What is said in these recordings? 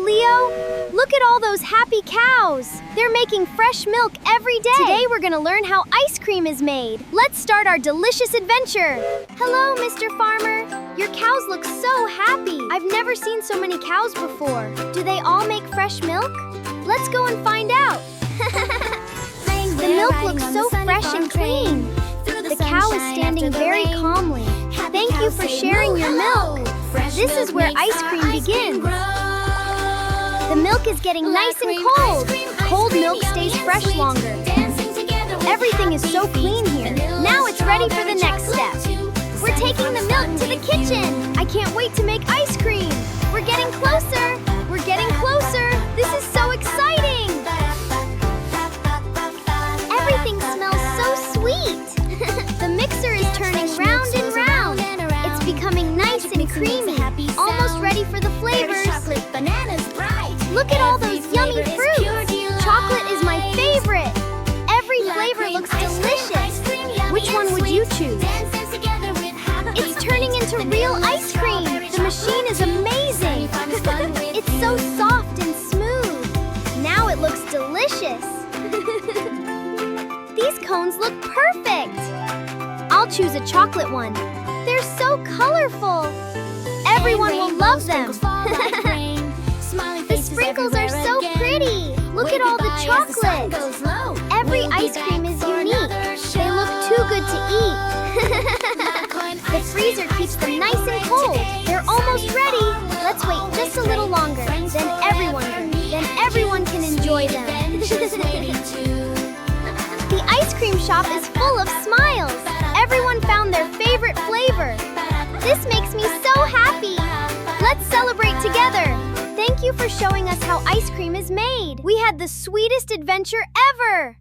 Leo. Look at all those happy cows. They're making fresh milk every day. Today we're gonna learn how ice cream is made. Let's start our delicious adventure. Hello, Mr. Farmer. Your cows look so happy. I've never seen so many cows before. Do they all make fresh milk? Let's go and find out. The milk looks so fresh and clean. The cow is standing very calmly. Thank you for sharing your milk. This is where ice cream begins. The milk is getting nice and cold. Cold milk stays fresh longer. Everything is so clean here. Now it's ready for the next step. We're taking the milk to the kitchen. I can't wait to make ice cream. We're getting closer. We're getting closer. This is so exciting. Everything smells so sweet. The mixer is turning round and round. It's becoming nice and creamy, almost ready for the flavors. Look at all those yummy fruits. Chocolate is my favorite. Every flavor looks delicious. Which one would you choose? It's turning into real ice cream. The machine is amazing. It's so soft and smooth. Now it looks delicious. These cones look perfect. I'll choose a chocolate one. They're so colorful. Everyone will love them. The sprinkles are so pretty. Look at all the chocolate. Every ice cream is unique. They look too good to eat. The freezer keeps them nice and cold. They're almost ready. Let's wait just a little longer. Then everyone can enjoy them. The ice cream shop is full of smiles. Everyone found their favorite flavor. This makes me so happy. Let's celebrate together. Thank you for showing us how ice cream is made. We had the sweetest adventure ever.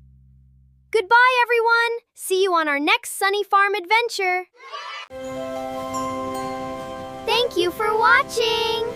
Goodbye, everyone. See you on our next Sunny Farm adventure. Thank you for watching.